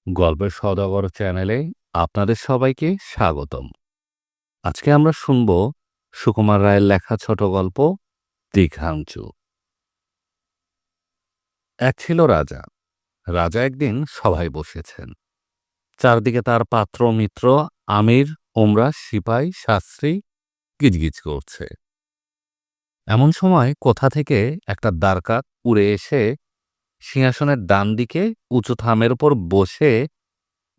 গল্পের সওদাগর চ্যানেলে আপনাদের সবাইকে স্বাগতম। আজকে আমরা শুনব সুকুমার রায়ের লেখা ছোট গল্প দীঘাঞ্চু। এক ছিল রাজা। রাজা একদিন সভায় বসেছেন। চারদিকে তার পাত্র মিত্র আমির, ওমরা, সিপাই, শাস্ত্রী গিজগিজ করছে। এমন সময় কোথা থেকে একটা দ্বারকাক উড়ে এসে সিংহাসনের ডান দিকে উঁচু থামের উপর বসে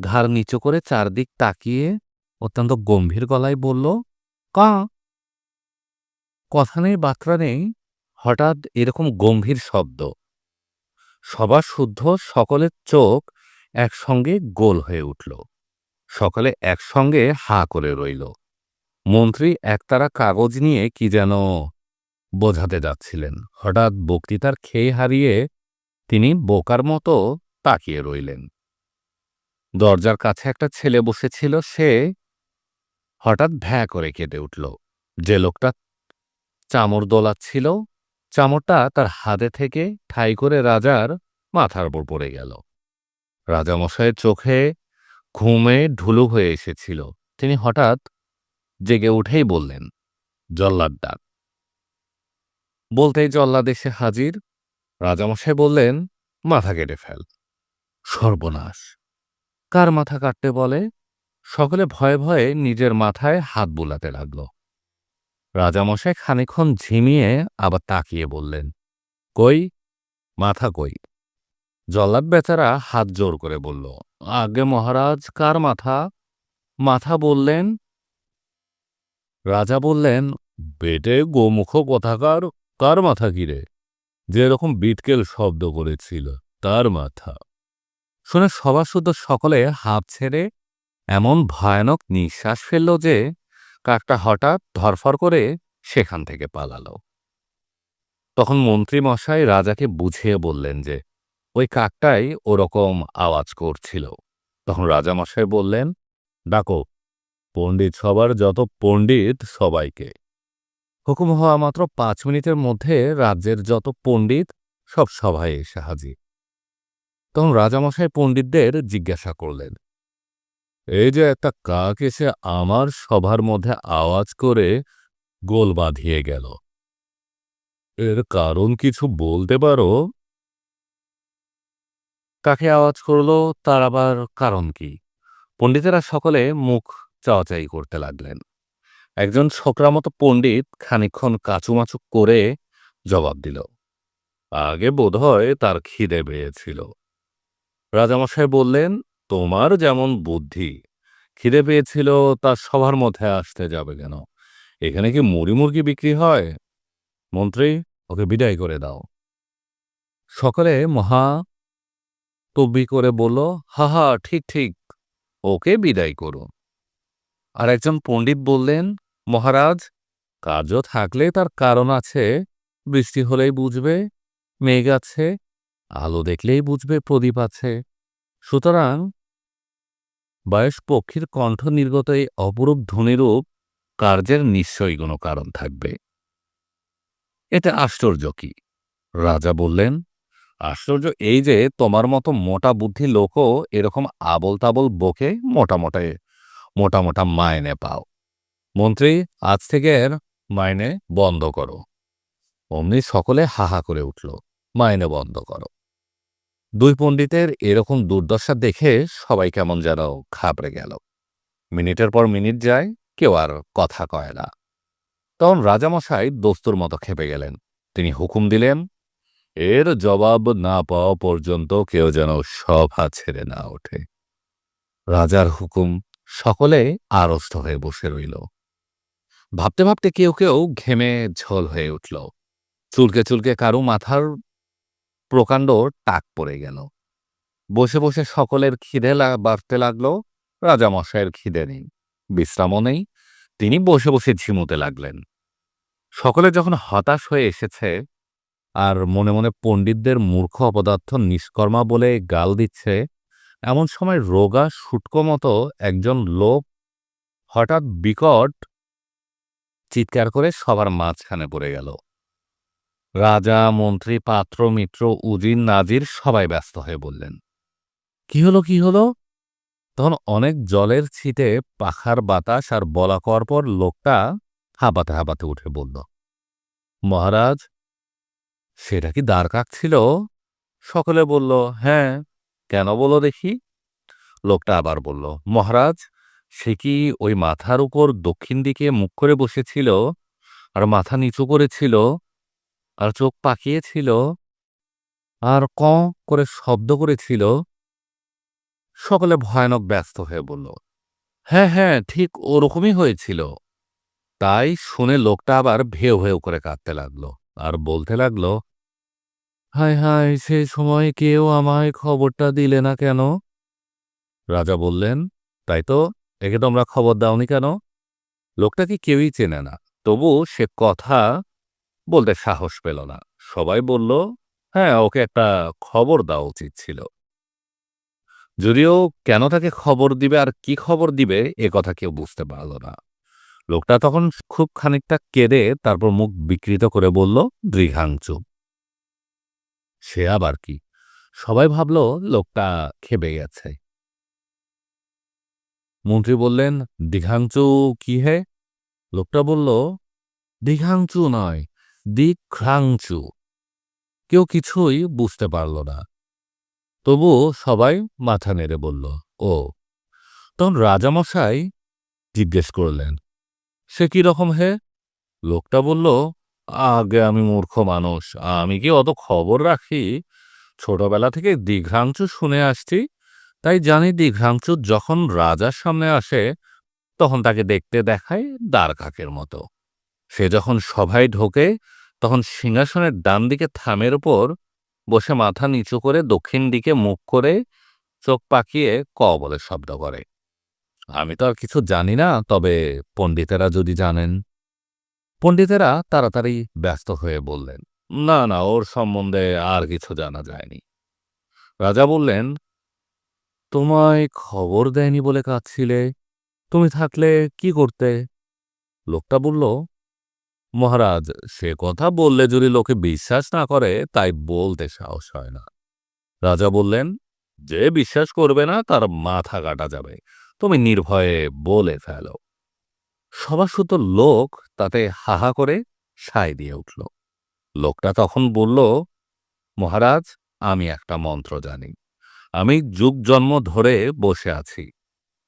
ঘাড় নিচু করে চারদিক তাকিয়ে অত্যন্ত গম্ভীর গলায় বলল, কাঁ। কথা নেই বার্তা নেই, হঠাৎ এরকম গম্ভীর শব্দ। সবার শুদ্ধ সকলের চোখ একসঙ্গে গোল হয়ে উঠল। সকলে একসঙ্গে হা করে রইল। মন্ত্রী একতারা কাগজ নিয়ে কি যেন বোঝাতে যাচ্ছিলেন। হঠাৎ বক্তৃতার খেই হারিয়ে তিনি বোকার মতো তাকিয়ে রইলেন। দরজার কাছে একটা ছেলে বসেছিল, সে হঠাৎ ভ্যাঁ করে কেঁদে উঠল। যে লোকটা চামর দোলাচ্ছিল, চামরটা তার হাতে থেকে ঠাই করে রাজার মাথার উপর পড়ে গেল। রাজামশাইয়ের চোখে ঘুমে ঢুলু হয়ে এসেছিল। তিনি হঠাৎ জেগে উঠেই বললেন, জল্লাদ ডাক। বলতেই জল্লাদ এসে হাজির। রাজামশাই বললেন, মাথা কেটে ফেল। সর্বনাশ! কার মাথা কাটতে বলে? সকলে ভয়ে ভয়ে নিজের মাথায় হাত বুলাতে লাগল। রাজামশাই খানিকক্ষণ ঝিমিয়ে আবার তাকিয়ে বললেন, কই, মাথা কই? জল্লাদ বেচারা হাত জোর করে বলল, আজ্ঞে মহারাজ, কার মাথা? মাথা বললেন। রাজা বললেন, বেটে গোমুখ কথাকার, কার মাথা কিরে? যে এরকম বিটকেল শব্দ করেছিল, তার মাথা। শুনে সভাসুদ্ধ সকলে হাঁপ ছেড়ে এমন ভয়ানক নিঃশ্বাস ফেলল যে কাকটা হঠাৎ ধরফর করে সেখান থেকে পালালো। তখন মন্ত্রী মশাই রাজাকে বুঝিয়ে বললেন যে ওই কাকটাই ওরকম আওয়াজ করছিল। তখন রাজামশাই বললেন, ডাকো পণ্ডিত সবার যত পণ্ডিত সবাইকে। হুকুম হওয়া মাত্র 5 মিনিটের মধ্যে রাজ্যের যত পণ্ডিত সব সভায় এসে হাজির। তখন রাজামশাই পণ্ডিতদের জিজ্ঞাসা করলেন, এই যে একটা কাক এসে আমার সভার মধ্যে আওয়াজ করে গোল বাঁধিয়ে গেল, এর কারণ কিছু বলতে পারো? কাকে আওয়াজ করল, তার আবার কারণ কি? পণ্ডিতেরা সকলে মুখ চাওয়াচাই করতে লাগলেন। একজন ছোকরা মতো পণ্ডিত খানিকক্ষণ কাচুমাচু করে জবাব দিল, আগে বোধহয় তার খিদে পেয়েছিল। রাজামশাই বললেন, তোমার যেমন বুদ্ধি, খিদে পেয়েছিল তার সবার মধ্যে আসতে যাবে কেন? এখানে কি মুড়ি মুরগি বিক্রি হয়? মন্ত্রী, ওকে বিদায় করে দাও। সকলে মহা তব্বি করে বলল, হা হা, ঠিক ঠিক, ওকে বিদায় করুন। আর একজন পণ্ডিত বললেন, মহারাজ, কার্য থাকলে তার কারণ আছে। বৃষ্টি হলেই বুঝবে মেঘ আছে, আলো দেখলেই বুঝবে প্রদীপ আছে। সুতরাং বয়স পক্ষীর কণ্ঠ নির্গত এই অপরূপ ধ্বনিরূপ কার্যের নিশ্চয়ই কোনো কারণ থাকবে। এতে আশ্চর্য কি? রাজা বললেন, আশ্চর্য এই যে তোমার মতো মোটা বুদ্ধি লোকও এরকম আবল তাবল বকে মোটা মোটা মোটা মাইনে পাও। মন্ত্রী, আজ থেকে এর মাইনে বন্ধ করো। অমনি সকলে হাহা করে উঠল, মাইনে বন্ধ করো। দুই পণ্ডিতের এরকম দুর্দশা দেখে সবাই কেমন যেন ঘাবড়ে গেল। মিনিটের পর মিনিট যায়, কেউ আর কথা কয় না। তখন রাজামশাই দস্তুর মতো খেপে গেলেন। তিনি হুকুম দিলেন, এর জবাব না পাওয়া পর্যন্ত কেউ যেন সভা ছেড়ে না ওঠে। রাজার হুকুম। সকলে আড়ষ্ট হয়ে বসে রইল। ভাবতে ভাবতে কেউ কেউ ঘেমে ঝোল হয়ে উঠল। চুলকে চুলকে কারু মাথার প্রকাণ্ড টাক পড়ে গেল। বসে বসে সকলের খিদে বাড়তে লাগলো। রাজামশাইয়ের খিদে নেই, বিশ্রামও নেই, তিনি বসে বসে ঝিমুতে লাগলেন। সকলে যখন হতাশ হয়ে এসেছে আর মনে মনে পণ্ডিতদের মূর্খ অপদার্থ নিষ্কর্মা বলে গাল দিচ্ছে, এমন সময় রোগা শুটকো মতো একজন লোক হঠাৎ বিকট চিৎকার করে সবার মাঝখানে পড়ে গেল। রাজা, মন্ত্রী, পাত্র, মিত্র, উজির, নাজির সবাই ব্যস্ত হয়ে বললেন, কি হলো কি হলো? তখন অনেক জলের ছিটে পাখার বাতাস আর বলা কওয়ার পর লোকটা হাঁপাতে হাঁপাতে উঠে বলল, মহারাজ, সেটা কি দ্বারকাক ছিল? সকলে বলল, হ্যাঁ। কেন বলো দেখি? লোকটা আবার বলল, মহারাজ, সে কি ওই মাথার উপর দক্ষিণ দিকে মুখ করে বসেছিল, আর মাথা নিচু করেছিল, আর চোখ পাকিয়েছিল, আর করে শব্দ করেছিল? সকলে ভয়ানক ব্যস্ত হয়ে বলল, হ্যাঁ হ্যাঁ, ঠিক ওরকমই হয়েছিল। তাই শুনে লোকটা আবার ভেউ ভেউ করে কাঁদতে লাগলো আর বলতে লাগলো, হায় হায়, সে সময় কেউ আমায় খবরটা দিলে না কেন? রাজা বললেন, তাই তো, একে তোমরা খবর দাওনি কেন? লোকটাকে কেউই চেনে না, তবু সে কথা বলতে সাহস পেল না। সবাই বলল, হ্যাঁ, ওকে একটা খবর দেওয়া উচিত ছিল। যদিও কেন তাকে খবর দিবে আর কি খবর দিবে এ কথা কেউ বুঝতে পারল না। লোকটা তখন খুব খানিকটা কেঁদে তারপর মুখ বিকৃত করে বলল, দৃঘাংচু। সে আবার কি? সবাই ভাবল লোকটা খেপে গেছে। মন্ত্রী বললেন, দীঘাংচু কি হে? লোকটা বলল, দীঘাংচু নয়, দীঘ্রাংচু। কেউ কিছুই বুঝতে পারল না, তবু সবাই মাথা নেড়ে বলল, ও। তখন রাজামশাই জিজ্ঞেস করলেন, সে কি রকম হে? লোকটা বলল, আগে আমি মূর্খ মানুষ, আমি কি অত খবর রাখি? ছোটবেলা থেকে দীঘ্রাংচু শুনে আসছি, তাই জানি দীঘ্রাংচু যখন রাজার সামনে আসে তখন তাকে দেখতে দেখায় দ্বারকাকের মতো। সে যখন সভায় ঢোকে তখন সিংহাসনের ডান দিকে থামের উপর বসে মাথা নিচু করে দক্ষিণ দিকে মুখ করে চোখ পাকিয়ে ক বলে শব্দ করে। আমি তো আর কিছু জানি না, তবে পণ্ডিতেরা যদি জানেন। পণ্ডিতেরা তাড়াতাড়ি ব্যস্ত হয়ে বললেন, না না, ওর সম্বন্ধে আর কিছু জানা যায়নি। রাজা বললেন, তোমায় খবর দেয়নি বলে কাঁদছিলে, তুমি থাকলে কি করতে? লোকটা বলল, মহারাজ, সে কথা বললে যদি লোকে বিশ্বাস না করে তাই বলতে সাহস হয় না। রাজা বললেন, যে বিশ্বাস করবে না তার মাথা কাটা যাবে, তুমি নির্ভয়ে বলে ফেলো। সভাসুত লোক তাতে হাহা করে সায় দিয়ে উঠল। লোকটা তখন বলল, মহারাজ, আমি একটা মন্ত্র জানি। আমি যুগ জন্ম ধরে বসে আছি।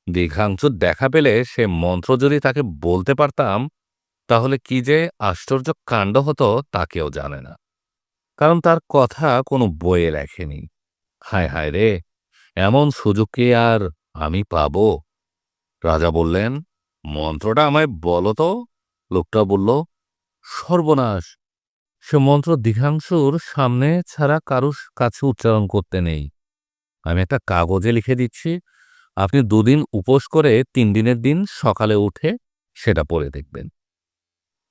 দীঘাংশুর দেখা পেলে সে মন্ত্র যদি তাকে বলতে পারতাম তাহলে কি যে আশ্চর্য কাণ্ড হতো তা কেউ জানে না, কারণ তার কথা কোনো বইয়ে লেখেনি। হায় হায় রে, এমন সুযোগ কি আর আমি পাব? রাজা বললেন, মন্ত্রটা আমায় বলো তো। লোকটা বলল, সর্বনাশ, সে মন্ত্র দীঘাংশুর সামনে ছাড়া কারুর কাছে উচ্চারণ করতে নেই। আমি একটা কাগজে লিখে দিচ্ছি, আপনি 2 দিন উপোস করে 3 দিনের দিন সকালে উঠে সেটা পড়ে দেখবেন।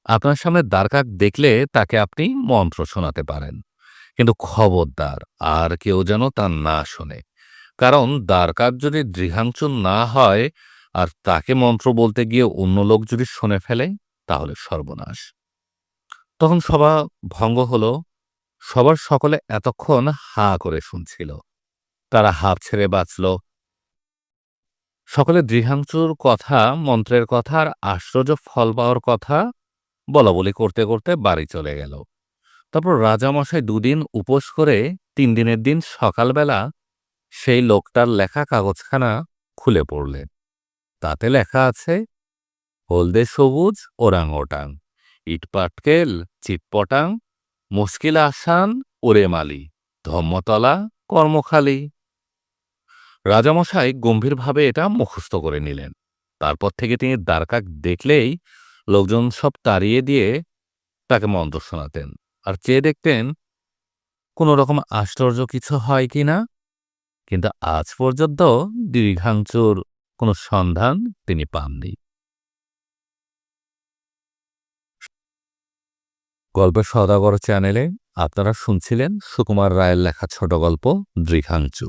আপনার সামনে দ্বারকাক দেখলে তাকে আপনি মন্ত্র শোনাতে পারেন, কিন্তু খবরদার আর কেউ যেন তা না শোনে, কারণ দ্বারকাক যদি দৃঢ়াংচু না হয় আর তাকে মন্ত্র বলতে গিয়ে অন্য লোক যদি শুনে ফেলে তাহলে সর্বনাশ। তখন সভা ভঙ্গ হল। সবার সকলে এতক্ষণ হা করে শুনছিল, তারা হাঁপ ছেড়ে বাঁচল। সকলে দৃঢ়াংচুর কথা, মন্ত্রের কথা আর আশ্চর্য ফল পাওয়ার কথা বলাবলি করতে করতে বাড়ি চলে গেল। তারপর রাজামশাই 2 দিন উপোস করে 3 দিনের দিন সকালবেলা সেই লোকটার লেখা কাগজখানা খুলে পড়লেন। তাতে লেখা আছে, হলদে সবুজ ওরাং ওটাং, ইটপাটকেল চিটপটাং, মুশকিল আসান ওরে মালি, ধম্মতলা কর্মখালি। রাজামশাই গম্ভীরভাবে এটা মুখস্থ করে নিলেন। তারপর থেকে তিনি দ্বারকাক দেখলেই লোকজন সব তাড়িয়ে দিয়ে তাকে মন্ত্র শোনাতেন আর চেয়ে দেখতেন কোনো রকম আশ্চর্য কিছু হয় কিনা। কিন্তু আজ পর্যন্ত দীর্ঘাংশুর কোনো সন্ধান তিনি পাননি। গল্পের সওদাগর চ্যানেলে আপনারা শুনছিলেন সুকুমার রায়ের লেখা ছোট গল্প দৃঘাংশু।